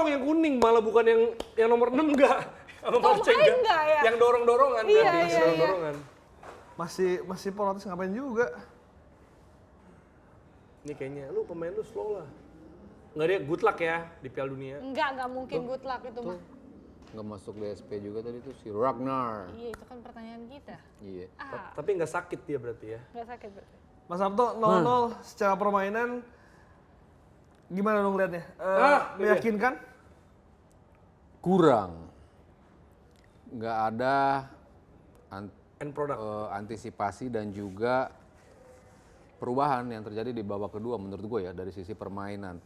dorong yang kuning malah bukan yang nomor 6 enggak. Sama Marceng enggak ya? Yang dorong-dorongan Iya, kan, iya, dorong-dorongan. Masih Poratus ngapain juga? Ini kayaknya lu pemain lu slow lah. Enggak dia good luck ya di Piala Dunia. Enggak mungkin good luck itu mah. Nggak masuk DSP juga tadi tuh si Ragnar. Iya, itu kan pertanyaan kita. Iya. Tapi nggak sakit dia berarti ya. Enggak sakit berarti. Mas Sabto 0-0 secara permainan gimana dong liatnya? Meyakinkan? Kurang. Nggak ada End product. antisipasi dan juga perubahan yang terjadi di babak kedua menurut gue ya dari sisi permainan.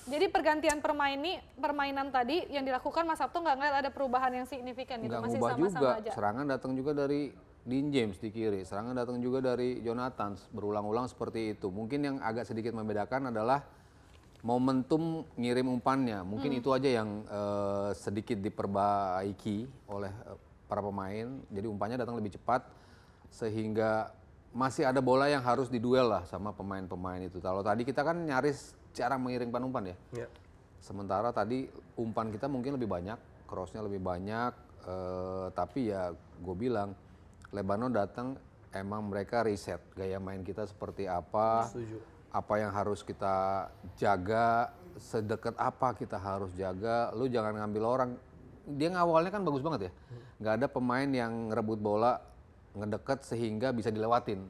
Jadi pergantian permainan tadi yang dilakukan Mas Sabto nggak ngeliat ada perubahan yang signifikan gitu, Nggak masih ngubah sama-sama juga, aja. serangan datang juga dari Dean James di kiri, serangan datang juga dari Jonathan, berulang-ulang seperti itu. Mungkin yang agak sedikit membedakan adalah momentum ngirim umpannya, mungkin itu aja yang sedikit diperbaiki oleh para pemain, jadi umpannya datang lebih cepat sehingga masih ada bola yang harus diduel lah sama pemain-pemain itu. Kalau tadi kita kan nyaris jarang mengirimkan umpan ya. Sementara tadi umpan kita mungkin lebih banyak, crossnya lebih banyak, tapi ya gue bilang Lebanon datang emang mereka riset gaya main kita seperti apa, apa yang harus kita jaga, sedekat apa kita harus jaga. Lu jangan ngambil orang, dia ngawalnya kan bagus banget ya, nggak ada pemain yang ngerebut bola ngedeket sehingga bisa dilewatin.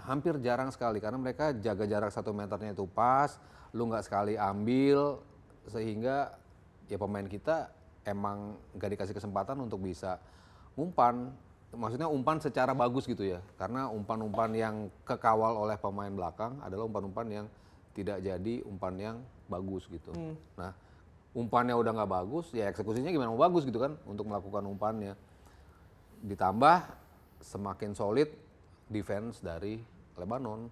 Hampir jarang sekali karena mereka jaga jarak 1 meternya itu pas, lu nggak sekali ambil sehingga ya pemain kita emang nggak dikasih kesempatan untuk bisa umpan. Maksudnya umpan secara bagus gitu ya, karena umpan-umpan yang kekawal oleh pemain belakang adalah umpan-umpan yang tidak jadi umpan yang bagus gitu. Nah, umpannya udah nggak bagus, ya eksekusinya gimana mau bagus gitu kan untuk melakukan umpannya. Ditambah semakin solid defense dari Lebanon.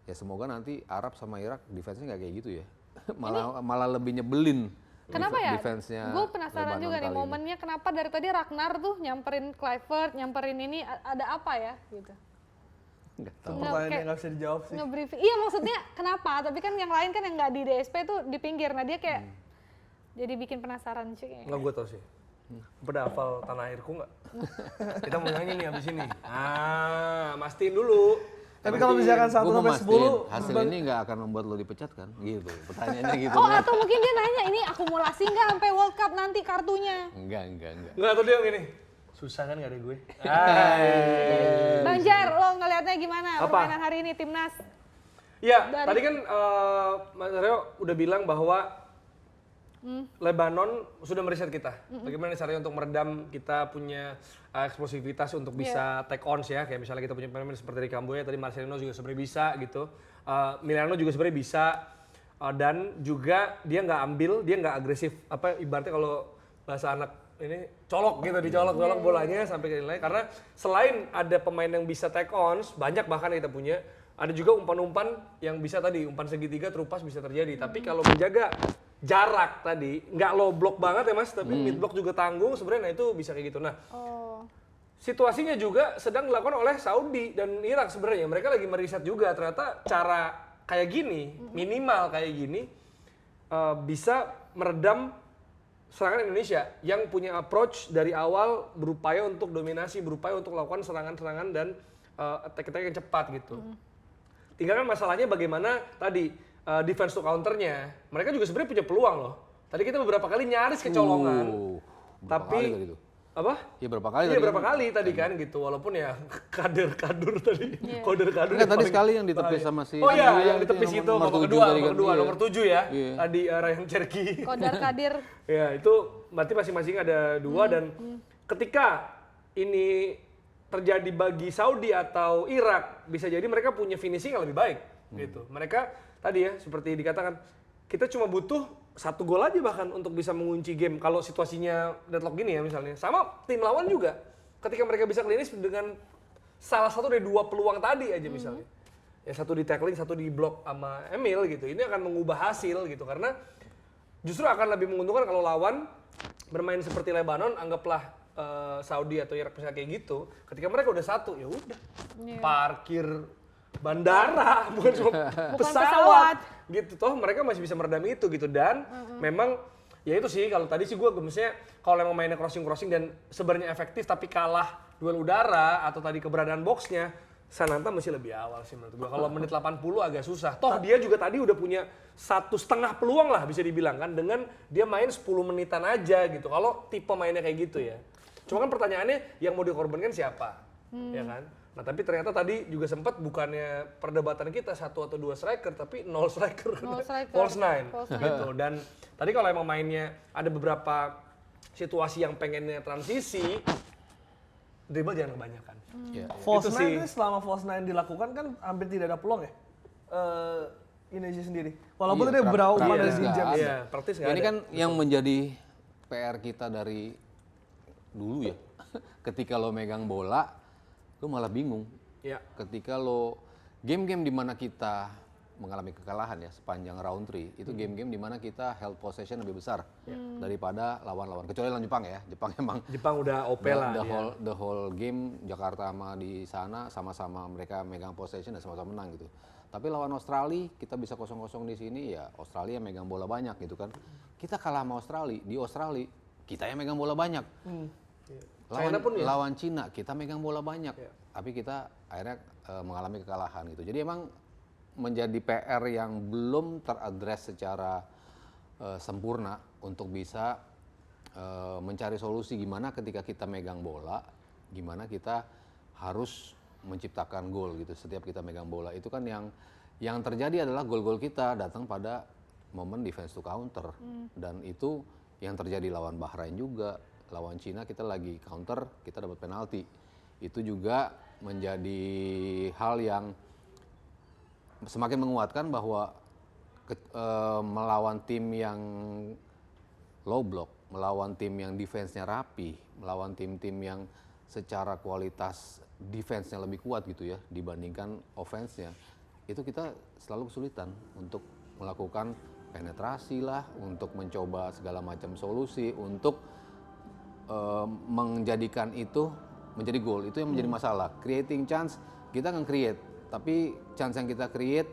Ya semoga nanti Arab sama Irak defense-nya nggak kayak gitu ya. malah lebih nyebelin. Kenapa ya? Defense-nya Gue penasaran Lebanon juga nih kali ini. momennya kenapa dari tadi Ragnar tuh nyamperin Kluivert, nyamperin ini ada apa ya gitu. Nggak tahu. Pertanyaan yang nggak bisa dijawab sih. Nge-briefing. Iya maksudnya kenapa? Tapi kan yang lain kan yang nggak di DSP tuh di pinggir. Nah dia kayak jadi bikin penasaran cuy. Enggak gue tau sih. Pada hafal tanah airku nggak? Kita mau nyanyi nih abis ini. Mastiin dulu. Tapi kalau misalkan 1 Gua mau sampai mastiin, 10 hasil ini nggak akan membuat lo dipecat kan? Gitu. Pertanyaannya gitu. Oh kan? atau mungkin dia nanya ini akumulasi nggak sampai World Cup nanti kartunya? Enggak. Enggak tuh dia gini. Susah kan gak ada gue. Bang Jar, lo ngelihatnya gimana Apa? permainan hari ini timnas? Ya, tadi kan Mas Aryo udah bilang bahwa Lebanon sudah meriset kita. Bagaimana caranya untuk meredam kita punya eksplosivitas untuk bisa take ons ya. Kayak misalnya kita punya pemain seperti Rikamboya, tadi Marcelino juga sebenarnya bisa gitu. Milano juga sebenarnya bisa. Dan juga dia nggak ambil, dia nggak agresif. Apa ibaratnya kalau bahasa anak ini colok gitu, dicolok-colok bolanya sampai ke nilai. Karena selain ada pemain yang bisa take ons, banyak bahkan yang kita punya. Ada juga umpan-umpan yang bisa tadi, umpan segitiga terupas bisa terjadi. Tapi kalau menjaga jarak tadi, nggak low block banget ya mas, tapi mid block juga tanggung sebenarnya, nah itu bisa kayak gitu. Nah, situasinya juga sedang dilakukan oleh Saudi dan Irak sebenarnya. Mereka lagi meriset juga ternyata cara kayak gini, minimal kayak gini, bisa meredam serangan Indonesia yang punya approach dari awal berupaya untuk dominasi, berupaya untuk melakukan serangan-serangan dan attack-attack yang cepat gitu. Tinggal kan masalahnya bagaimana tadi defense to counternya. Mereka juga sebenarnya punya peluang loh. Tadi kita beberapa kali nyaris kecolongan. Tapi gitu. apa? Iya berapa kali? Iya berapa kali tadi kan gitu. Walaupun ya kader-kadur tadi. Kader-kadur. Enggak, tadi sekali yang ditepis sama si Oh iya, Andrea yang ditepis itu nomor babak 7 kedua, tadi kan. Iya. nomor 7 ya. Iya. Tadi Ryan Cherky. Kodar Kadir. Ya, itu berarti masing-masing ada 2 dan ketika ini terjadi bagi Saudi atau Irak, bisa jadi mereka punya finishing yang lebih baik gitu. Mereka tadi ya seperti dikatakan, kita cuma butuh 1 gol aja bahkan untuk bisa mengunci game kalau situasinya deadlock gini ya misalnya. Sama tim lawan juga. Ketika mereka bisa clean dengan salah satu dari 2 peluang tadi aja misalnya. Ya satu di tackling, satu di block sama Emil gitu. Ini akan mengubah hasil gitu karena justru akan lebih menguntungkan kalau lawan bermain seperti Lebanon, anggaplah Saudi atau Irak misalnya kayak gitu. Ketika mereka udah 1 ya udah. Parkir bandara, bukan cuma pesawat. Gitu toh mereka masih bisa meredam itu gitu dan memang ya itu sih kalau tadi sih gue misalnya kalau emang mainnya crossing dan sebenarnya efektif tapi kalah duel udara atau tadi keberadaan boxnya Sananta masih lebih awal sih menurut gue. Kalau menit 80 agak susah. Toh dia juga tadi udah punya 1,5 peluang lah bisa dibilang kan dengan dia main 10 menitan aja gitu. Kalau tipe mainnya kayak gitu ya. Cuma kan pertanyaannya yang mau dikorbankan siapa? Ya kan? Nah tapi ternyata tadi juga sempat bukannya perdebatan kita 1 atau 2 striker tapi 0 striker. False nine. Gitu. Dan tadi kalau emang mainnya ada beberapa situasi yang pengennya transisi, dribble jangan kebanyakan. False Itu nine sih. selama false nine dilakukan kan hampir tidak ada peluang ya. Indonesia sendiri. Walaupun Iya, ada beberapa umpan praktis dari nggak James. ada. Iya, praktis nggak Ini ada. kan yang menjadi PR kita dari dulu ya. Ketika lo megang bola, lo malah bingung. Iya. Ketika lo game-game di mana kita mengalami kekalahan ya sepanjang round 3, itu game-game di mana kita held possession lebih besar daripada lawan-lawan. Kecuali lawan Jepang ya. Jepang emang Jepang udah OP lah. the whole game Jakarta sama di sana sama-sama mereka megang possession dan sama-sama menang gitu. Tapi lawan Australia kita bisa 0-0 di sini ya Australia yang megang bola banyak gitu kan. Kita kalah sama Australia, di Australia kita yang megang bola banyak. China pun ya. Lawan Cina kita megang bola banyak. Tapi kita akhirnya mengalami kekalahan gitu. Jadi emang menjadi PR yang belum teradres secara sempurna untuk bisa mencari solusi gimana ketika kita megang bola, gimana kita harus menciptakan gol gitu setiap kita megang bola. Itu kan yang terjadi adalah gol-gol kita datang pada momen defense to counter dan itu yang terjadi lawan Bahrain juga, lawan Cina kita lagi counter, kita dapat penalti. Itu juga menjadi hal yang semakin menguatkan bahwa melawan tim yang low block, melawan tim yang defense-nya rapi, melawan tim-tim yang secara kualitas defense-nya lebih kuat gitu ya dibandingkan offense-nya, itu kita selalu kesulitan untuk melakukan penetrasi lah, untuk mencoba segala macam solusi, untuk menjadikan itu menjadi gol. Itu yang menjadi masalah. Creating chance, kita nge-create, tapi chance yang kita create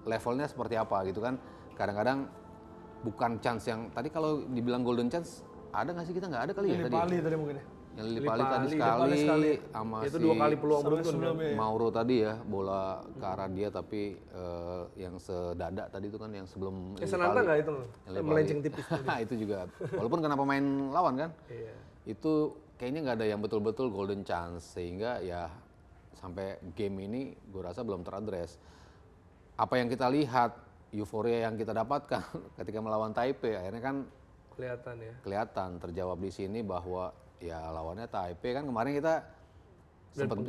levelnya seperti apa gitu kan. Kadang-kadang bukan chance yang, tadi kalau dibilang golden chance, ada nggak sih? Kita nggak ada kali ya Lili tadi? Pali tadi mungkin ya. Yang Lili Pali tadi Lili Pali sekali. sekali, sama Itu si 2 kali peluang beruntun. sebelumnya ya. Mauro tadi ya, bola ke arah dia tapi yang sedada tadi itu kan yang sebelum Lili Sananta Pali. nggak itu loh? Yang Lili Melenceng Pali. tipis. Itu juga, walaupun kena pemain lawan kan, Iya. itu kayaknya nggak ada yang betul-betul golden chance, sehingga ya sampai game ini gue rasa belum teradres. Apa yang kita lihat, euforia yang kita dapatkan ketika melawan Taipei, akhirnya kan Kelihatan ya. kelihatan terjawab di sini bahwa ya lawannya Taipei kan kemarin kita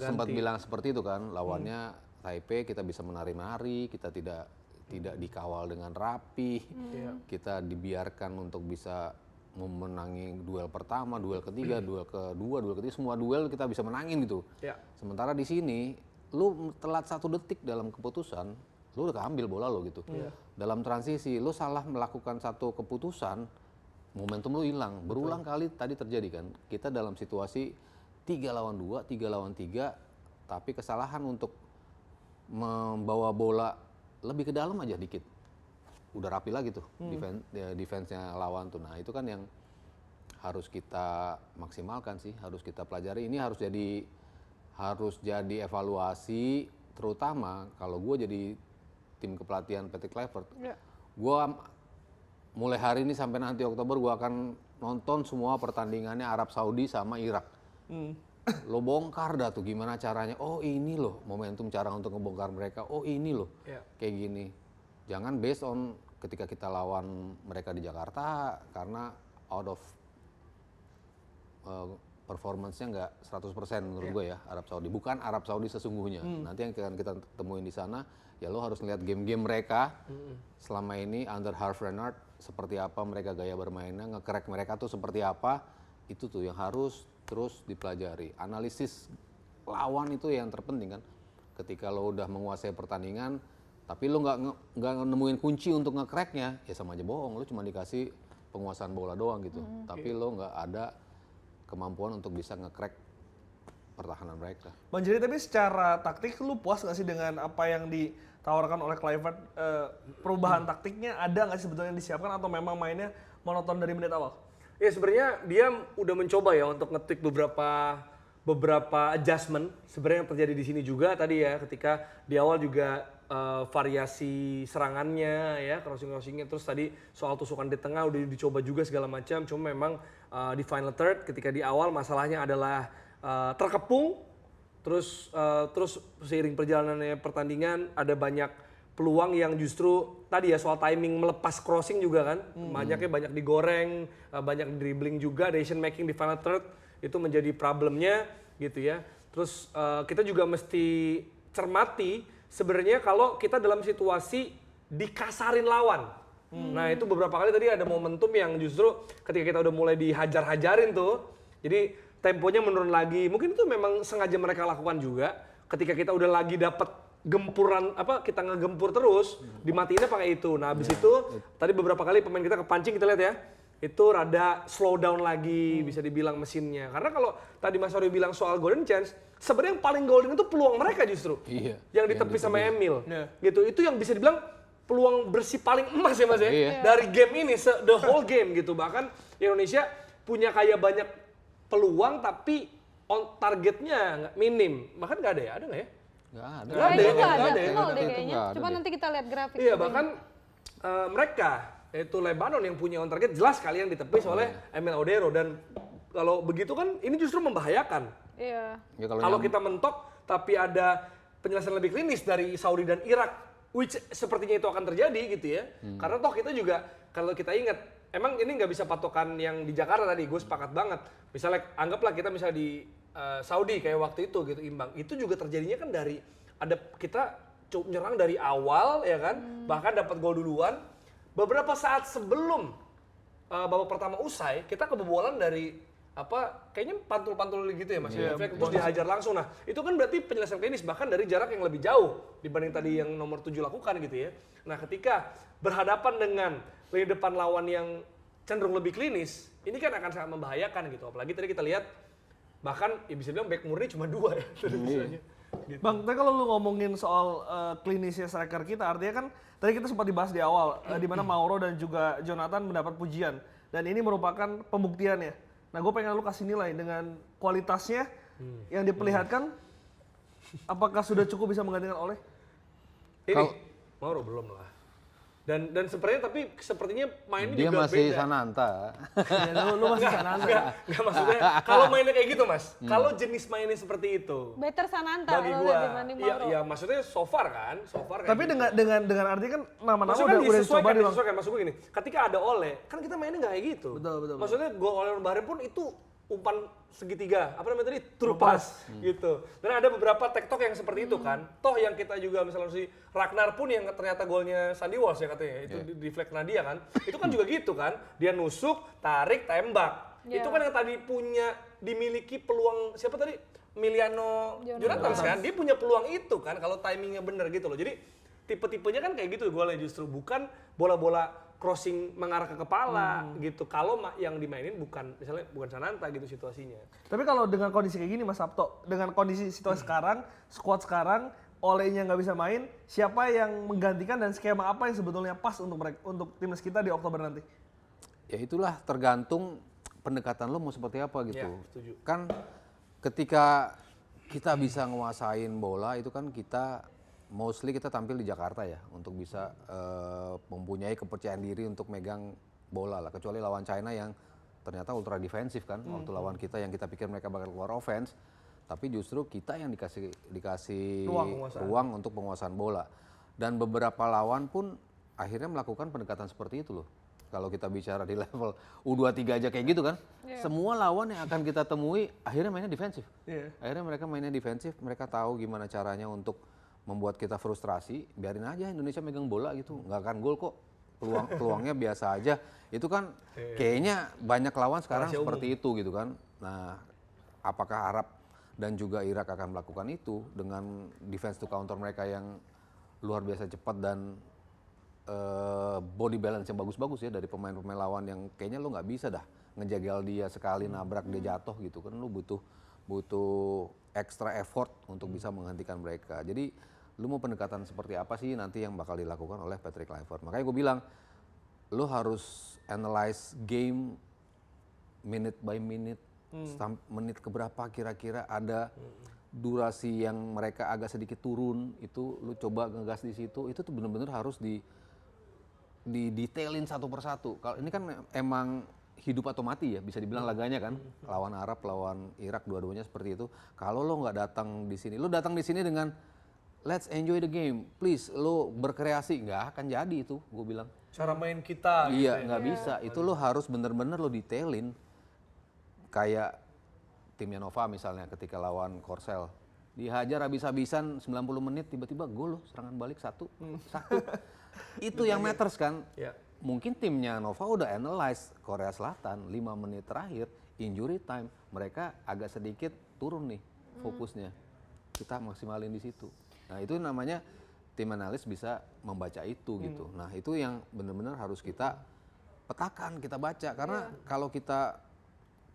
sempat bilang seperti itu kan, lawannya Taipei kita bisa menari-nari, kita tidak dikawal dengan rapi, kita dibiarkan untuk bisa memenangi duel pertama, duel ketiga, duel kedua, duel ketiga, semua duel kita bisa menangin gitu. Ya. Sementara di sini lu telat 1 detik dalam keputusan, lu udah keambil bola lo gitu. Dalam transisi lu salah melakukan satu keputusan, momentum lu hilang. Berulang kali tadi terjadi kan. Kita dalam situasi 3 lawan 2, 3 lawan 3, tapi kesalahan untuk membawa bola lebih ke dalam aja dikit, udah rapi lagi tuh defense-nya lawan tuh. Nah itu kan yang harus kita maksimalkan sih, harus kita pelajari. Ini harus jadi evaluasi, terutama kalau gue jadi tim kepelatihan Patrick Kluivert. Gue mulai hari ini sampai nanti Oktober gue akan nonton semua pertandingannya Arab Saudi sama Irak. Lo bongkar dah tuh gimana caranya. Oh ini loh momentum cara untuk ngebongkar mereka. Oh ini loh kayak gini. Jangan based on ketika kita lawan mereka di Jakarta karena out of performance-nya nggak 100% menurut gue ya Arab Saudi. Bukan Arab Saudi sesungguhnya. Nanti yang akan kita temuin di sana ya lo harus lihat game-game mereka selama ini under Harv Renard seperti apa mereka gaya bermainnya, nge-crack mereka tuh seperti apa. Itu tuh yang harus terus dipelajari. Analisis lawan itu yang terpenting kan. Ketika lo udah menguasai pertandingan tapi lo nggak nemuin kunci untuk nge-cracknya, ya sama aja bohong. Lo cuma dikasih penguasaan bola doang gitu. Tapi lo nggak ada kemampuan untuk bisa nge-crack pertahanan mereka. Bang Jerry, tapi secara taktik lu puas nggak sih dengan apa yang ditawarkan oleh Kluivert? Perubahan taktiknya ada nggak sih sebetulnya yang disiapkan atau memang mainnya monoton dari menit awal? Ya sebenarnya dia udah mencoba ya untuk ngetik beberapa adjustment sebenarnya yang terjadi di sini juga tadi ya, ketika di awal juga variasi serangannya ya, crossingnya, terus tadi soal tusukan di tengah udah dicoba juga segala macam. Cuma memang di final third ketika di awal masalahnya adalah terkepung, terus seiring perjalanannya pertandingan ada banyak peluang yang justru tadi ya soal timing melepas crossing juga kan, banyak digoreng, banyak dribbling juga, decision making di final third itu menjadi problemnya gitu ya. Terus kita juga mesti cermati sebenarnya kalau kita dalam situasi dikasarin lawan. Nah itu beberapa kali tadi ada momentum yang justru ketika kita udah mulai dihajar-hajarin tuh, jadi temponya menurun lagi. Mungkin itu memang sengaja mereka lakukan juga. Ketika kita udah lagi dapet gempuran kita ngegempur terus, dimatiin pakai itu. Nah habis itu tadi beberapa kali pemain kita kepancing, kita lihat ya, itu rada slow down lagi bisa dibilang mesinnya. Karena kalau tadi Mas Ori bilang soal golden chance, sebenarnya yang paling golden itu peluang mereka justru. Iya. Yang ditepis sama Emil. Iya. Gitu. Itu yang bisa dibilang peluang bersih paling emas ya Mas ya. Iya. Dari game ini, the whole game gitu. Bahkan Indonesia punya kayak banyak peluang tapi targetnya nggak minim. Bahkan nggak ada ya? Ada nggak ya? Nggak ada. Nggak ada ya? Kayaknya nggak Nggak ada, ada ya? nol deh Itu kayaknya. nggak ada Coba deh. nanti kita lihat grafik. Iya, bahkan mereka yaitu Lebanon yang punya on target jelas sekali yang ditepis oleh Emil Odero, dan kalau begitu kan ini justru membahayakan. Iya. Ya, Kalau kita mentok tapi ada penyelesaian lebih klinis dari Saudi dan Irak, which sepertinya itu akan terjadi gitu ya. Karena toh kita juga kalau kita ingat, emang ini nggak bisa patokan yang di Jakarta tadi, gue sepakat banget. Misalnya anggaplah kita misalnya di Saudi kayak waktu itu gitu imbang, itu juga terjadinya kan dari ada kita nyerang dari awal ya kan, bahkan dapat gol duluan. Beberapa saat sebelum babak pertama usai, kita kebobolan dari kayaknya pantul-pantul gitu ya Mas. Terus dihajar langsung. Nah, itu kan berarti penyelesaian klinis bahkan dari jarak yang lebih jauh dibanding tadi yang nomor 7 lakukan gitu ya. Nah, ketika berhadapan dengan lini depan lawan yang cenderung lebih klinis, ini kan akan sangat membahayakan gitu. Apalagi tadi kita lihat bahkan ya bisa bilang back murni cuma 2 ya. Gitu. Bang, tapi kalau lu ngomongin soal klinisnya striker kita, artinya kan tadi kita sempat dibahas di awal, di mana Mauro dan juga Jonathan mendapat pujian. Dan ini merupakan pembuktiannya. Nah, gue pengen lu kasih nilai dengan kualitasnya yang diperlihatkan, apakah sudah cukup bisa menggantikan Oleh? Ini Mauro belum lah. Dan sepertinya mainnya dia juga masih beda. Sananta. Ya, lu masih Sananta. Enggak maksudnya kalau mainnya kayak gitu Mas. Kalau jenis mainnya seperti itu. Better Sananta Bagi kalau gua. dibanding Iya, Mauro. iya maksudnya so far kan. kayak Tapi gitu. dengan arti kan nama-nama Maksudnya udah dicoba di Bang. disesuaikan. Maksud gue gini, ketika ada Ole, kan kita mainnya nggak kayak gitu. Betul. Maksudnya gol Ole Bahrain pun itu umpan segitiga, apa namanya tadi, true pass gitu. Dan ada beberapa tektok yang seperti itu kan. Toh yang kita juga misalnya si Ragnar pun yang ternyata golnya Sandy Walsh ya katanya, itu di flag Nadia kan. Itu kan juga gitu kan. Dia nusuk, tarik, tembak. Yeah. Itu kan yang tadi punya dimiliki peluang siapa tadi? Emiliano Jonathans kan. Dia punya peluang itu kan kalau timingnya bener gitu loh. Jadi tipe-tipenya kan kayak gitu golnya justru, bukan bola-bola crossing mengarah ke kepala gitu. Kalau yang dimainin bukan Sananta gitu situasinya. Tapi kalau dengan kondisi kayak gini Mas Sabto, dengan kondisi situasi sekarang, squad sekarang, Olehnya nggak bisa main, siapa yang menggantikan dan skema apa yang sebetulnya pas untuk timnas kita di Oktober nanti? Ya itulah tergantung pendekatan lo mau seperti apa gitu. Ya, setuju. Kan ketika kita bisa nguasain bola itu kan kita mostly kita tampil di Jakarta ya untuk bisa mempunyai kepercayaan diri untuk megang bola lah, kecuali lawan China yang ternyata ultra defensif kan. Waktu lawan kita yang kita pikir mereka bakal keluar offense, tapi justru kita yang dikasih ruang untuk penguasaan bola. Dan beberapa lawan pun akhirnya melakukan pendekatan seperti itu loh. Kalau kita bicara di level U23 aja kayak gitu kan, semua lawan yang akan kita temui akhirnya mainnya defensif. Akhirnya mereka mainnya defensif, mereka tahu gimana caranya untuk membuat kita frustrasi, biarin aja Indonesia megang bola gitu, nggak akan gol kok, peluangnya biasa aja. Itu kan kayaknya banyak lawan sekarang seperti itu gitu kan. Nah, apakah Arab dan juga Irak akan melakukan itu dengan defense to counter mereka yang luar biasa cepat dan body balance yang bagus-bagus ya dari pemain-pemain lawan yang kayaknya lo nggak bisa dah ngejagal dia sekali nabrak dia jatuh gitu kan, lo butuh butuh extra effort untuk bisa menghentikan mereka. Jadi lu mau pendekatan seperti apa sih nanti yang bakal dilakukan oleh Patrick Kluivert. Makanya gue bilang lu harus analyze game minute by minute, menit keberapa kira-kira ada durasi yang mereka agak sedikit turun, itu lu coba ngegas di situ. Itu tuh bener-bener harus didetailin satu persatu. Kalau ini kan emang hidup atau mati ya, bisa dibilang laganya kan. Lawan Arab, lawan Irak, dua-duanya seperti itu. Kalau lo nggak datang di sini, lo datang di sini dengan let's enjoy the game, please, lo berkreasi, nggak akan jadi itu, gue bilang. Cara main kita. Iya, nggak bisa. Itu lo harus bener-bener lo detailin. Kayak timnya Nova misalnya ketika lawan Korsel. Dihajar habis-habisan 90 menit, tiba-tiba gol lo, serangan balik satu. Itu yang matters kan. Ya. Mungkin timnya Nova udah analyze Korea Selatan 5 menit terakhir injury time, mereka agak sedikit turun nih fokusnya. Kita maksimalin di situ. Nah, itu namanya tim analis bisa membaca itu gitu. Nah, itu yang benar-benar harus kita petakan, kita baca karena kalau kita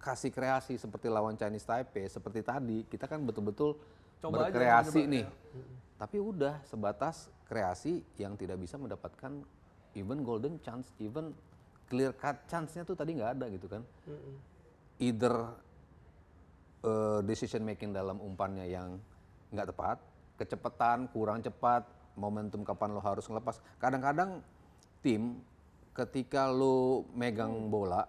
kasih kreasi seperti lawan Chinese Taipei seperti tadi, kita kan betul-betul Coba aja, berkreasi coba, nih. Tapi udah sebatas kreasi yang tidak bisa mendapatkan even golden chance, even clear cut chance-nya tuh tadi nggak ada gitu kan. Either decision making dalam umpannya yang nggak tepat, kecepatan, kurang cepat, momentum kapan lo harus ngelepas. Kadang-kadang tim ketika lo megang bola,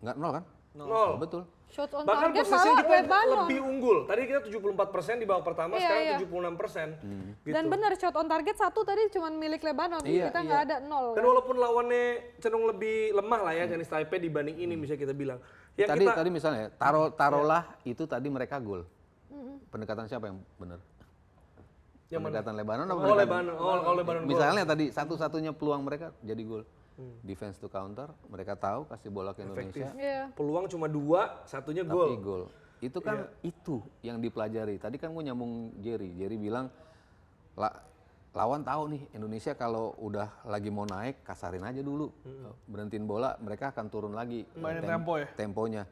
nggak nol kan? Nol. Betul. Shots on Bahkan target posisinya malah kita Lebanon. lebih unggul. Tadi kita 74% di babak pertama, Iya, sekarang iya. 76%. Gitu. Dan benar shot on target satu tadi cuma milik Lebanon, Iya, kita nggak ada nol. Dan walaupun lawannya cenderung lebih lemah lah ya Chinese Taipei dibanding ini bisa kita bilang. Yang Tadi misalnya taruhlah itu tadi mereka gol. Pendekatan siapa yang benar? Pendekatan Lebanon apa Oh, pendekatan? Lebanon. Oh, Lebanon gol. Misalnya tadi satu-satunya peluang mereka jadi gol. Defense to counter, mereka tahu kasih bola ke Indonesia, Iya. Peluang cuma 2, satunya tapi gol. gol. Itu kan itu yang dipelajari. Tadi kan gue nyambung Jerry bilang lawan tahu nih Indonesia kalau udah lagi mau naik kasarin aja dulu, berhentiin bola, mereka akan turun lagi. Mainin tempo ya? Temponya.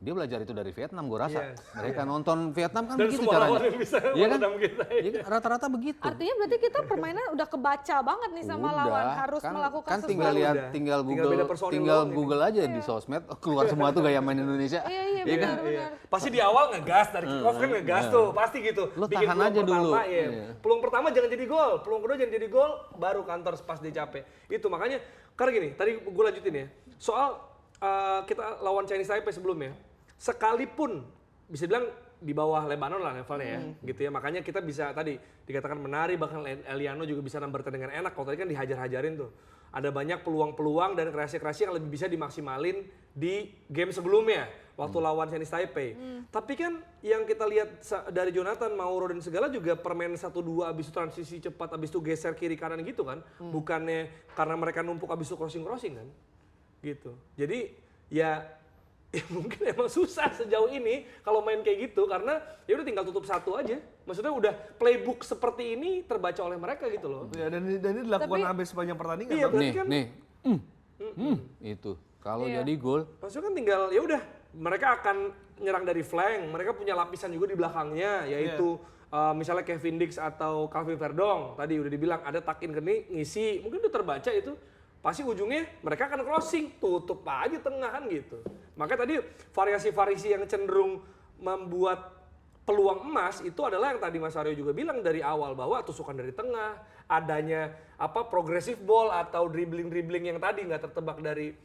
Dia belajar itu dari Vietnam, gue rasa. Yes, Mereka nonton Vietnam kan Dan begitu semua caranya. lawan yang bisa Iya kan? meredam kita. Iya kan? Rata-rata begitu. Artinya berarti kita permainan udah kebaca banget nih sama lawan, harus kan, melakukan kan tinggal sesuatu. lihat, Udah. tinggal Tinggal Google, beda personil tinggal doang ini. Google aja di sosmed, keluar semua tuh gaya main Indonesia. Iya, Iya kan? benar. Pasti di awal ngegas, dari kick off kan ngegas tuh, pasti gitu. Lo Bikin tahan peluang aja pertama, dulu. ya. Iya. Peluang pertama jangan jadi gol, peluang kedua jangan jadi gol, baru kantor pas dia capek. Itu makanya, karena gini, tadi gue lanjutin ya. Soal kita lawan Chinese Taipei sebelumnya, sekalipun bisa bilang di bawah Lebanon lah levelnya ya, gitu ya. Makanya kita bisa tadi dikatakan menari, bahkan Eliano juga bisa number 10 dengan enak. Kalau tadi kan dihajar-hajarin tuh. Ada banyak peluang-peluang dan kreasi-kreasi yang lebih bisa dimaksimalin di game sebelumnya waktu lawan Chinese Taipei. Tapi kan yang kita lihat dari Jonathan, Mauro dan segala juga permain 1-2 abis itu transisi cepat, abis itu geser kiri kanan gitu kan. Bukannya karena mereka numpuk abis itu crossing-crossing kan. Gitu. Jadi ya mungkin emang susah sejauh ini kalau main kayak gitu karena ya udah tinggal tutup satu aja. Maksudnya udah playbook seperti ini terbaca oleh mereka gitu loh. Ya, dan ini dilakukan hampir sepanjang pertandingan. Iya, Bang. berarti kan Itu. Kalau Iya. jadi gol, maksudnya kan tinggal ya udah mereka akan nyerang dari flank, mereka punya lapisan juga di belakangnya yaitu misalnya Kevin Dix atau Calvin Verdong tadi udah dibilang ada takin keni ngisi, mungkin udah terbaca itu. Pasti ujungnya mereka akan crossing, tutup aja tengahan gitu. Makanya tadi variasi-variasi yang cenderung membuat peluang emas itu adalah yang tadi Mas Aryo juga bilang dari awal bahwa tusukan dari tengah, adanya progressive ball atau dribbling-dribbling yang tadi nggak tertebak dari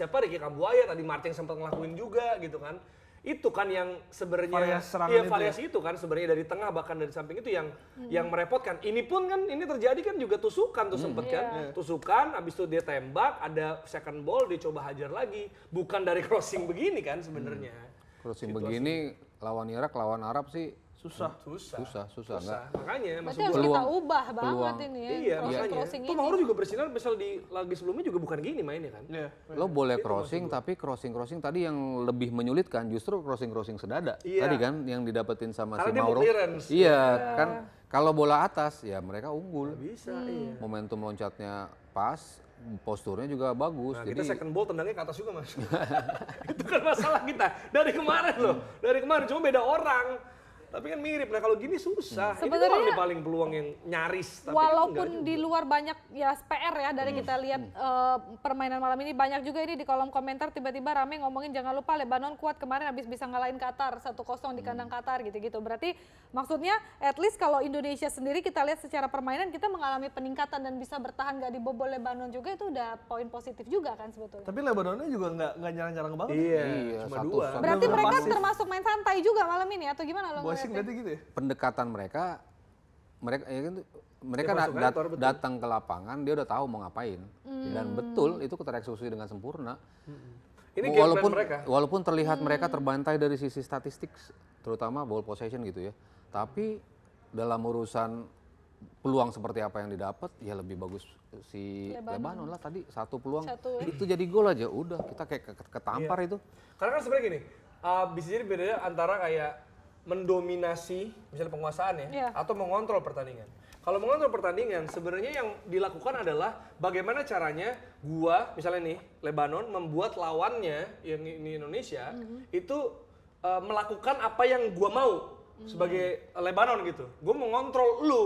Ricky Kambuaya, tadi Martin sempat ngelakuin juga gitu kan. Itu kan yang sebenarnya Variasi serangan iya itu variasi itu kan sebenarnya dari tengah bahkan dari samping itu yang merepotkan. Ini pun kan ini terjadi kan juga tusukan tuh sempet kan. Tusukan habis itu dia tembak, ada second ball dia coba hajar lagi. Bukan dari crossing begini kan sebenarnya. crossing begini lawan Irak, lawan Arab sih Susah. susah. Enggak. Makanya Berarti maksud harus gua kita ubah banget peluang. ini ya, iya makanya. crossing Tuh ini. Mauro juga bersinar misal di lagi sebelumnya juga bukan gini mainnya kan. Iya. Lo boleh crossing, tapi crossing tadi yang lebih menyulitkan justru crossing sedada. Iya. Tadi kan yang didapetin sama Karena si dia mau Mauro. clearance. Iya, kan kalau bola atas ya mereka unggul. Bisa iya. Momentum loncatnya pas, posturnya juga bagus. Nah, Jadi kita second ball tendangnya ke atas juga mas. Itu kan masalah kita dari kemarin loh, dari kemarin cuma beda orang. Tapi kan mirip. Nah kalau gini susah. Ini Sebenarnya- doang nih paling peluang yang nyaris. Tapi kan Walaupun enggak di juga. luar banyak ya PR ya dari kita lihat permainan malam ini, banyak juga ini di kolom komentar tiba-tiba rame ngomongin jangan lupa Lebanon kuat kemarin habis bisa ngalahin Qatar 1-0 di kandang Qatar gitu-gitu. Berarti maksudnya at least kalau Indonesia sendiri kita lihat secara permainan kita mengalami peningkatan dan bisa bertahan gak dibobol Lebanon juga, itu udah poin positif juga kan sebetulnya. Tapi Lebanonnya juga nggak nyerang-nyerang banget. Iya, Iya, cuma satu- dua. satu- Berarti Bener-bener mereka pasif. termasuk main santai juga malam ini atau gimana lo Boasing ngeliatnya? berarti gitu ya? pendekatan mereka ya kan, mereka masuk kantor, betul. datang ke lapangan dia udah tahu mau ngapain dan betul itu tereksekusi dengan sempurna. Ini game plan walaupun mereka. walaupun terlihat mereka terbantai dari sisi statistik terutama ball possession gitu ya, tapi dalam urusan peluang seperti apa yang didapat ya lebih bagus si Lebanon lah tadi, satu peluang Satu, ya. itu jadi gol aja udah kita kayak ketampar itu. Karena kan sebenarnya gini, bisa jadi bedanya antara kayak mendominasi misalnya penguasaan ya, Iya. atau mengontrol pertandingan. Kalau mengontrol pertandingan, sebenarnya yang dilakukan adalah bagaimana caranya gua, misalnya nih, Lebanon membuat lawannya yang ini Indonesia itu melakukan apa yang gua mau sebagai Lebanon gitu. Gua mengontrol lu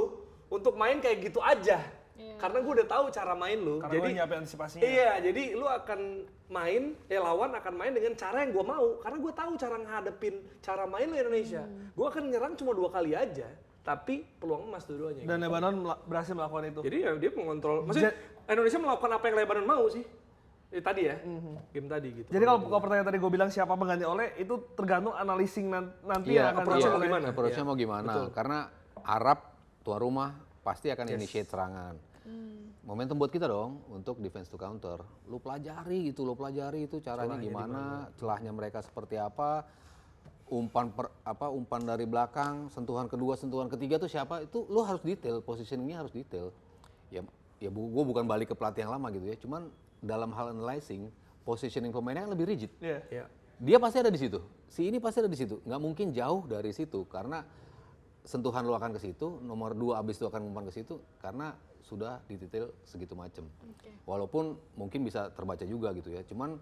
untuk main kayak gitu aja. Karena gua udah tahu cara main lu. Karena gue nyiapin antisipasinya. Iya, jadi lu akan main, lawan akan main dengan cara yang gue mau. Karena gue tahu cara ngadepin cara main lu Indonesia. Gue akan nyerang cuma 2 kali aja, tapi peluang emas dua-duanya. Dan Lebanon berhasil melakukan itu. Jadi ya dia mengontrol. Maksudnya Indonesia melakukan apa yang Lebanon mau sih. Tadi ya, game tadi gitu. Jadi kalau pertanyaan tadi gue bilang siapa pengganti Oleh, itu tergantung analising nanti Iya, yang akan approach-nya dilakukan mau oleh- gimana? Approach-nya Iya. mau gimana? Karena Arab tuan rumah pasti akan initiate serangan. Momentum buat kita dong untuk defense to counter. Lu pelajari itu caranya gimana, celahnya mereka seperti apa, umpan dari belakang, sentuhan kedua, sentuhan ketiga tuh siapa? Itu lu harus detail, positioningnya harus detail. Ya gue bukan balik ke pelatih yang lama gitu ya, cuman dalam hal analyzing, positioning pemainnya kan lebih rigid. Iya. Iya. Dia pasti ada di situ. Si ini pasti ada di situ. Nggak mungkin jauh dari situ karena sentuhan lu akan ke situ, nomor 2 abis itu akan umpan ke situ karena sudah detail segitu macem. Walaupun mungkin bisa terbaca juga gitu ya. Cuman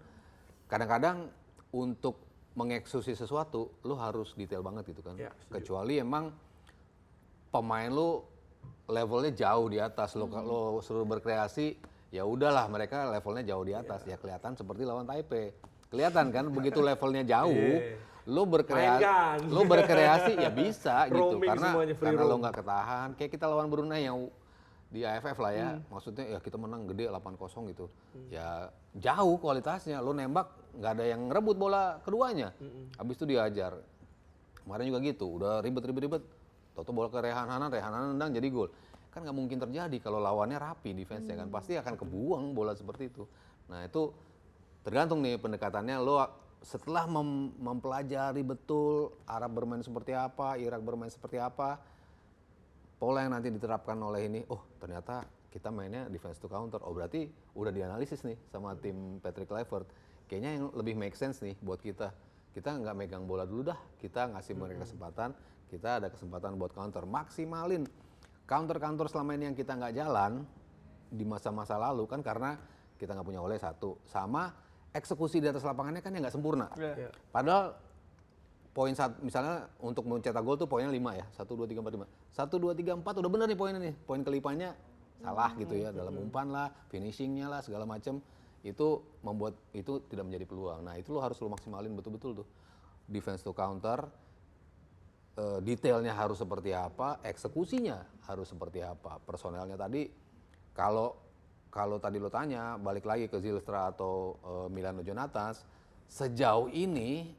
kadang-kadang untuk mengeksekusi sesuatu lu harus detail banget gitu kan. Ya, Kecuali emang pemain lu levelnya jauh di atas, lo suruh berkreasi, ya udahlah mereka levelnya jauh di atas. Ya kelihatan seperti lawan Taipei. Kelihatan kan begitu levelnya jauh, Mainkan. lo berkreasi ya bisa gitu Roaming semuanya, free karena lo roam. nggak ketahan. Kayak kita lawan Brunei yang di AFF lah ya, maksudnya ya kita menang gede 8-0 gitu. Ya jauh kualitasnya, lo nembak nggak ada yang ngerebut bola keduanya. Habis itu diajar. Kemarin juga gitu, udah ribet. Toto bola ke Rehan Hanan nendang jadi gol. Kan nggak mungkin terjadi kalau lawannya rapi defense-nya kan, pasti akan kebuang bola seperti itu. Nah itu tergantung nih pendekatannya, lo setelah mempelajari betul Arab bermain seperti apa, Irak bermain seperti apa, pola yang nanti diterapkan oleh ini, oh ternyata kita mainnya defense to counter, oh berarti udah dianalisis nih sama tim Patrick Kluivert, kayaknya yang lebih make sense nih buat kita nggak megang bola dulu dah, kita ngasih mereka kesempatan, kita ada kesempatan buat counter, maksimalin counter selama ini yang kita nggak jalan di masa-masa lalu kan karena kita nggak punya Oleh satu, sama eksekusi di atas lapangannya kan yang nggak sempurna. Iya. Padahal poin misalnya untuk mencetak gol tuh poinnya 5 ya. 1 2 3 4 5. 1 2 3 4 udah bener nih poinnya nih. Poin kelipannya salah gitu ya dalam umpan lah, finishingnya lah segala macam. Itu membuat itu tidak menjadi peluang. Nah, itu lo harus lo maksimalin betul-betul tuh. Defense to counter, detailnya harus seperti apa, eksekusinya harus seperti apa. Personelnya tadi kalau tadi lo tanya balik lagi ke Zylstra atau Milano Jonatas, sejauh ini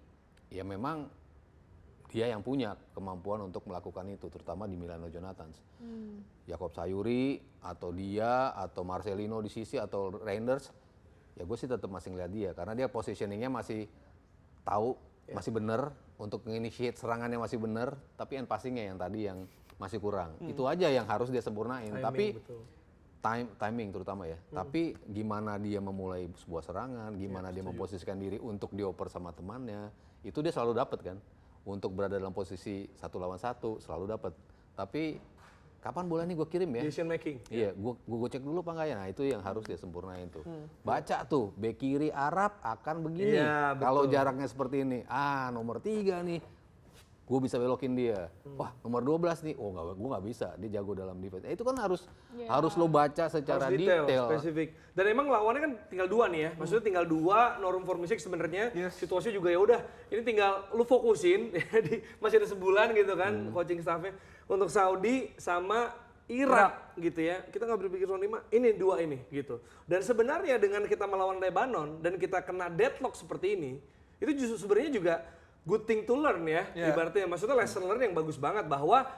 ya memang dia yang punya kemampuan untuk melakukan itu, terutama di Milano Jonathans. Jakob Sayuri atau dia atau Marcelino di sisi atau Reinders, ya gue sih tetap masih ngeliat dia karena dia positioningnya masih tahu, masih bener untuk nginitiate serangannya masih bener, tapi end passingnya yang tadi yang masih kurang. Itu aja yang harus dia sempurnain. Tapi betul. timing terutama ya. Tapi gimana dia memulai sebuah serangan, gimana dia memposisikan diri untuk dioper sama temannya, itu dia selalu dapat kan. Untuk berada dalam posisi 1 lawan 1 selalu dapat. Tapi kapan bola ini gue kirim ya? Decision making. Iya, gue cek dulu apa enggak ya. Nah itu yang harus dia sempurnain tuh. Baca tuh, bek kiri Arab akan begini. Iya, Kalau betul. jaraknya seperti ini, nomor 3 nih, gue bisa belokin dia. Wah nomor 12 nih, gue nggak bisa, dia jago dalam defense. Itu kan harus lo baca secara Harus detail. spesifik. Dan emang lawannya kan tinggal 2 nih ya. Maksudnya tinggal 2, no room for mistake sebenarnya. Situasi juga ya udah. Ini tinggal lu fokusin masih ada sebulan gitu kan coaching staffnya untuk Saudi sama Irak gitu ya. Kita nggak berpikir soal 5, ini 2 ini gitu. Dan sebenarnya dengan kita melawan Lebanon dan kita kena deadlock seperti ini, itu justru sebenarnya juga good thing to learn ya, ibaratnya. Maksudnya lesson learn yang bagus banget bahwa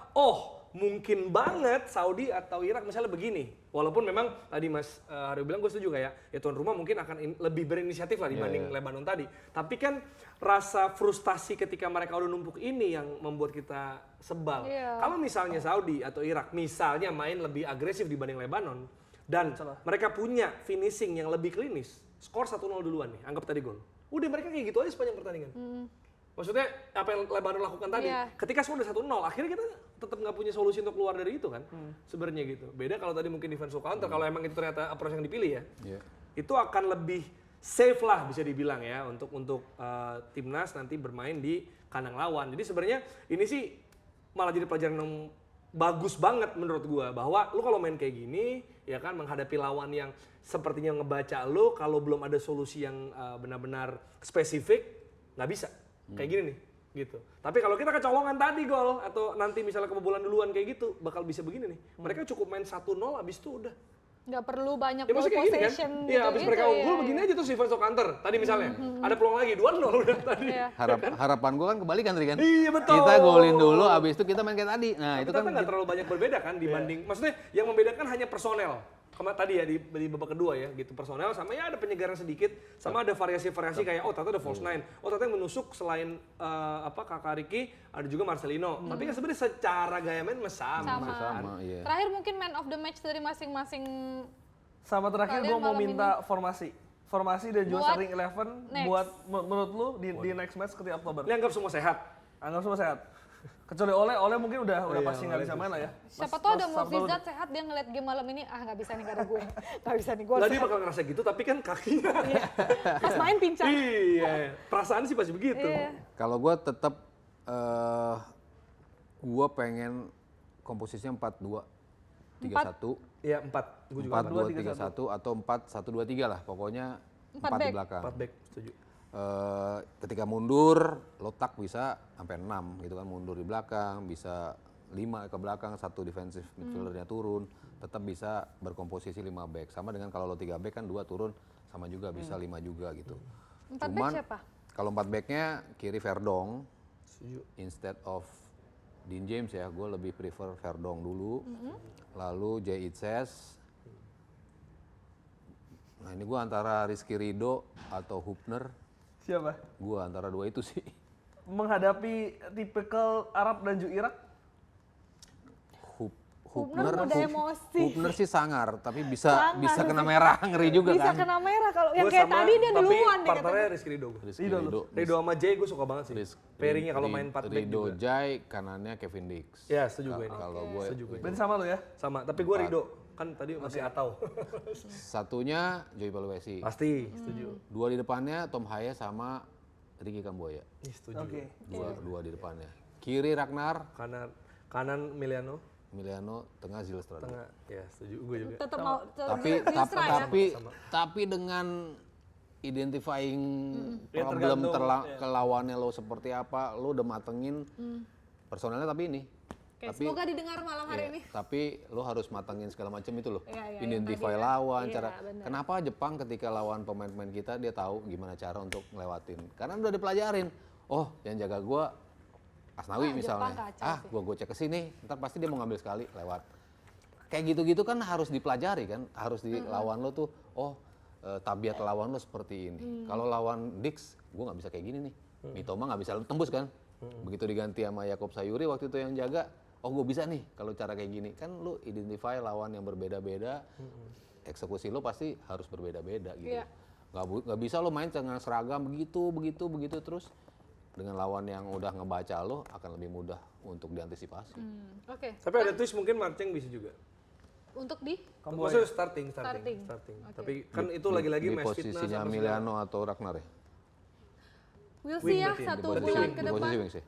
mungkin banget Saudi atau Irak misalnya begini. Walaupun memang tadi Mas Haryo bilang, gue setuju ya tuan rumah mungkin akan lebih berinisiatif lah dibanding Lebanon tadi. Tapi kan rasa frustasi ketika mereka udah numpuk ini yang membuat kita sebal. Kalau misalnya Saudi atau Irak misalnya main lebih agresif dibanding Lebanon dan mereka punya finishing yang lebih klinis, skor 1-0 duluan nih, anggap tadi gol. Udah mereka kayak gitu aja sepanjang pertandingan. Maksudnya apa yang Lebanon lakukan tadi, ketika skor udah 1-0, akhirnya kita tetap nggak punya solusi untuk keluar dari itu kan, sebenarnya gitu. Beda kalau tadi mungkin defense counter, kalau emang itu ternyata approach yang dipilih ya, itu akan lebih safe lah bisa dibilang ya untuk timnas nanti bermain di kandang lawan. Jadi sebenarnya ini sih malah jadi pelajaran yang bagus banget menurut gua, bahwa lu kalau main kayak gini ya kan menghadapi lawan yang sepertinya ngebaca lu, kalau belum ada solusi yang benar-benar spesifik nggak bisa. Kayak gini nih, gitu. Tapi kalau kita kecolongan tadi gol, atau nanti misalnya kebobolan duluan kayak gitu, bakal bisa begini nih. Mereka cukup main 1-0, abis itu udah. Nggak perlu banyak Ya ball maksudnya kayak gini kan? possession Iya, abis gitu-gitu, mereka iya, unggul iya. begini aja tuh si defense counter. Tadi misalnya, ada peluang lagi, 2-0 udah tadi. Harapan gue kan kebalikan tadi kan. Iya betul. Kita golin dulu, abis itu kita main kayak tadi. Nah Tapi itu kan ternyata nggak terlalu banyak berbeda kan dibanding, maksudnya yang membedakan hanya personel. Tadi ya di babak kedua ya gitu, personel sama ya ada penyegaran sedikit, sama ada variasi-variasi kayak ternyata ada false nine, ternyata yang menusuk selain Kakak Ricky ada juga Marcelino. Tapi kan sebenarnya secara gaya main sama. sama, iya. Terakhir mungkin man of the match dari masing-masing. Sama terakhir Kalian gue mau malam minta formasi dan juga Buat starting 11 next. buat menurut lu di next match ketika Oktober. Ini anggap semua sehat. Anggap semua sehat. Kecuali Oleh mungkin udah pasti nggak bisa main lah ya. Siapa tahu ada Mufizat sehat, dia ngeliat game malam ini, nggak bisa nih, nggak ada gue. Nggak bisa nih, gue Tadi bakal ngerasa gitu, tapi kan kakinya. pas main pincang. Iya, perasaan sih pasti begitu. Kalau gue tetap gue pengen komposisinya 4-2-3-1. Iya, 4. Gue juga 4-2-3-1 atau 4-1-2-3 lah. Pokoknya 4 di belakang. 4 back, setuju. Ketika mundur, lotak bisa sampai 6 gitu kan, mundur di belakang, bisa 5 ke belakang, 1 defensive midfieldernya turun, tetap bisa berkomposisi 5 back. Sama dengan kalau lo 3 back kan 2 turun, sama juga bisa 5 juga gitu. 4 back siapa? Kalau 4 backnya kiri Verdong, Setuju. instead of Dean James ya, gue lebih prefer Verdong dulu, lalu Jay Itzes. Nah ini gue antara Rizky Ridho atau Hubner. Siapa? Gue antara 2 itu sih. Menghadapi tipikal Arab dan juga Irak. Hubner udah emosi. Hubner sih sangar, tapi bisa kena merah, ngeri juga Bisa kan. kena merah kalau yang Gua kayak sama, tadi dia tapi duluan deh partnernya katanya. Rizky Ridho. Rizky Ridho. Ridho sama Jay gue suka banget sih. Pairingnya kalau main 4 back Ridho juga. Jai, kanannya Kevin Dix. Ya, setuju gue ini. Kalau gue Setuju gue. Berarti sama lo ya? Sama, tapi gue Ridho. Kan tadi masih atau. satunya Joey Paluesi. Pasti, setuju. 2 di depannya Tom Haye sama Ricky Kamboya. Ih, setuju. Oke. Dua di depannya. Kiri Ragnar, Kanan Miliano, Emiliano, tengah Zilstrada. tengah. Ya, setuju gue juga. Tetap mau Tapi dengan identifying Ya, problem tergantung, ke lawannya lo seperti apa, lo udah matengin personalnya tapi ini. Oke, Tapi semoga didengar malam hari iya, ini. tapi lo harus matengin segala macam itu loh. Iya, Identify yang tadi lawan, Iya, cara. bener. Kenapa Jepang ketika lawan pemain-pemain kita dia tahu gimana cara untuk ngelewatin? Karena udah dipelajarin. Oh, yang jaga gua Asnawi misalnya. Jepang kacau sih. Gua cek ke sini, ntar pasti dia mau ngambil sekali lewat. Kayak gitu-gitu kan harus dipelajari kan, harus di lawan lo tuh. Tabiat lawan lo seperti ini. Kalau lawan Dix, gua nggak bisa kayak gini nih. Mitoma nggak bisa tembus kan. Begitu diganti sama Yakob Sayuri waktu itu yang jaga, gue bisa nih kalau cara kayak gini. Kan lu identify lawan yang berbeda-beda, eksekusi lo pasti harus berbeda-beda gitu. Iya. Nggak bisa lo main dengan seragam begitu terus. dengan lawan yang udah ngebaca lo akan lebih mudah untuk diantisipasi. Oke. Tapi ada twist mungkin Marceng bisa juga. Untuk di Maksudnya starting. Starting. Tapi Oke. kan itu lagi-lagi Di match fitness posisinya sama segala. Emiliano atau Ragnar ya? we'll Wing see ya berarti ya, satu berarti bulan wing. ke Di depan. posisi wings ya?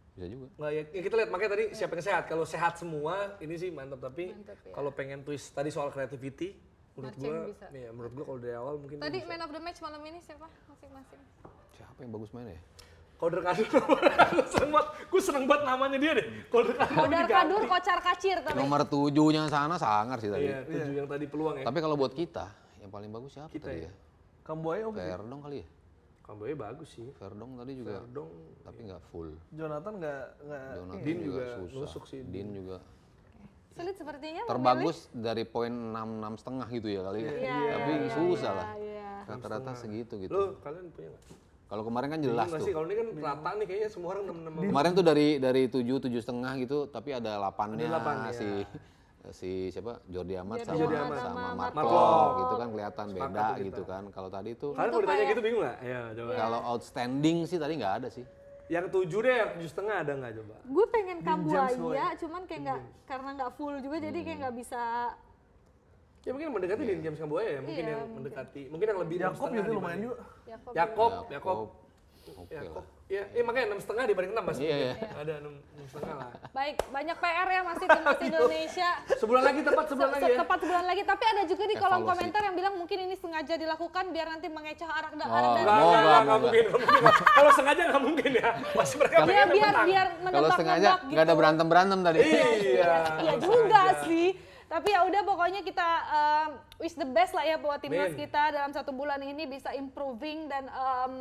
Bisa juga. Nggak, ya kita lihat makanya tadi siapa yang sehat. Kalau sehat semua ini sih mantap, tapi Mantap, ya. kalau pengen twist tadi soal creativity menurut Marceng gua bisa. ya menurut gua kalau dari awal mungkin Tadi dia bisa. man of the match malam ini siapa masing-masing? Siapa yang bagus mainnya ya? Kodar Kadur gue seneng banget namanya dia deh. Kodar Kadur Kodar Kadur, Kocar Kacir tapi. Nomor 7-nya sana sangar sih tadi. Iya, 7 yang tadi peluang ya. Tapi kalau buat kita, yang paling bagus siapa Kita tadi ya. ya? Kamboya oke. Verdong kali ya? Kamboya bagus sih. Verdong tadi juga, Verdong, tapi nggak full. Jonathan nggak Jonathan Din juga susah. nusuk sih. Din juga Sulit sepertinya terbagus dari poin 6,5 gitu ya kali ya. Tapi susah lah. Iya. Rata-rata segitu gitu. Lo kalian punya nggak? Kalau kemarin kan jelas Nggak tuh. sih, kalau ini kan rata nih kayaknya semua orang 6-6. Kemarin tuh dari 7,5 gitu, tapi ada 8-nya Ada 8, si siapa Jordi Amat Jordi sama Amat sama sama Mark Mark Klok Klok. gitu kan kelihatan Sepakat beda tuh kita. gitu kan. Kalau tadi tuh Kalian kalau ditanya kayak- gitu bingung nggak? Ya coba. kalau outstanding sih tadi nggak ada sih. Yang 7 deh, yang 7,5 ada nggak coba? Gue pengen James Kambuaya, cuman kayak nggak karena nggak full juga jadi kayak nggak bisa. Ya mungkin mendekati di James Kamboya ya, mungkin Iya, yang mendekati, mungkin yang lebih Yakob 6,5 juga lumayan dibanding- juga. Yakob. Oke Yakob. lah. Ya, makanya 6,5 dibanding 6 mas. Iya, iya. Ada 6,5 lah. Baik, banyak PR ya masih timnas Indonesia. Sebulan lagi tepat sebulan lagi ya. Tepat sebulan lagi, tapi ada juga di kolom Evaluasi. komentar yang bilang mungkin ini sengaja dilakukan biar nanti mengecoh arah Oh, dari Nggak mungkin. Kalau sengaja nggak mungkin ya. Pasti mereka pengen biar menang. menebak Kalau sengaja nggak ada berantem tadi. Iya. Iya juga sih. Tapi ya udah pokoknya kita wish the best lah ya buat timnas Amin. kita dalam 1 bulan ini bisa improving dan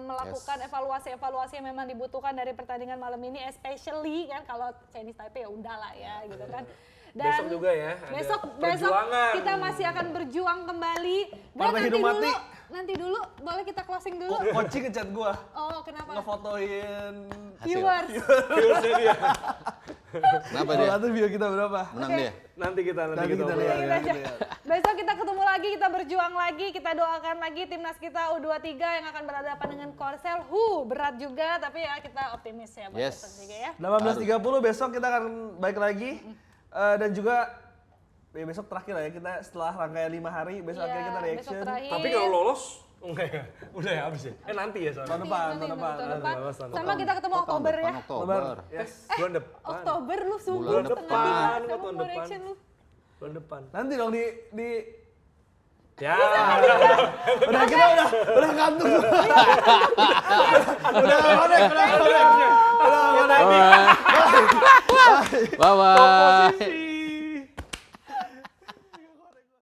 melakukan evaluasi-evaluasi yang memang dibutuhkan dari pertandingan malam ini, especially kan kalau Chinese Taipei ya udahlah ya gitu kan. Dan Besok juga ya, ada Besok perjuangan. kita masih akan berjuang kembali. Dan Partai hidup mati. nanti dulu boleh kita closing dulu. Koci ngechat gua, Oh kenapa? ngefotoin Viewers. Viewers-nya dia. Kenapa dia? Nanti view kita berapa. Menang dia. Nanti kita Nanti kita obrolin. lihat ya. Kita lihat. Besok kita ketemu lagi, kita berjuang lagi, kita doakan lagi timnas kita U23 yang akan berhadapan dengan Korsel. Berat juga, tapi ya kita optimis ya buat Yes. besok juga ya. 18.30 besok kita akan balik lagi. Dan juga ya besok terakhir lah ya kita setelah rangkaian 5 hari besok Iya, akhirnya kita besok reaction. terakhir. Tapi kalau lolos, enggak ya? Udah ya habis ya? Nanti ya soalnya. Tahun depan, Nanti, tahun depan. tahun depan. Tahun Sama kita ketemu Oktober ya. Oktober. Yes, bulan depan. Oktober lu subuh Bulan setengah depan, tiga. kok Kamu tahun mau depan. reaction lu. Bulan depan. Nanti dong di Ya. udah kita udah kantuk. Udah connect. Bye bye.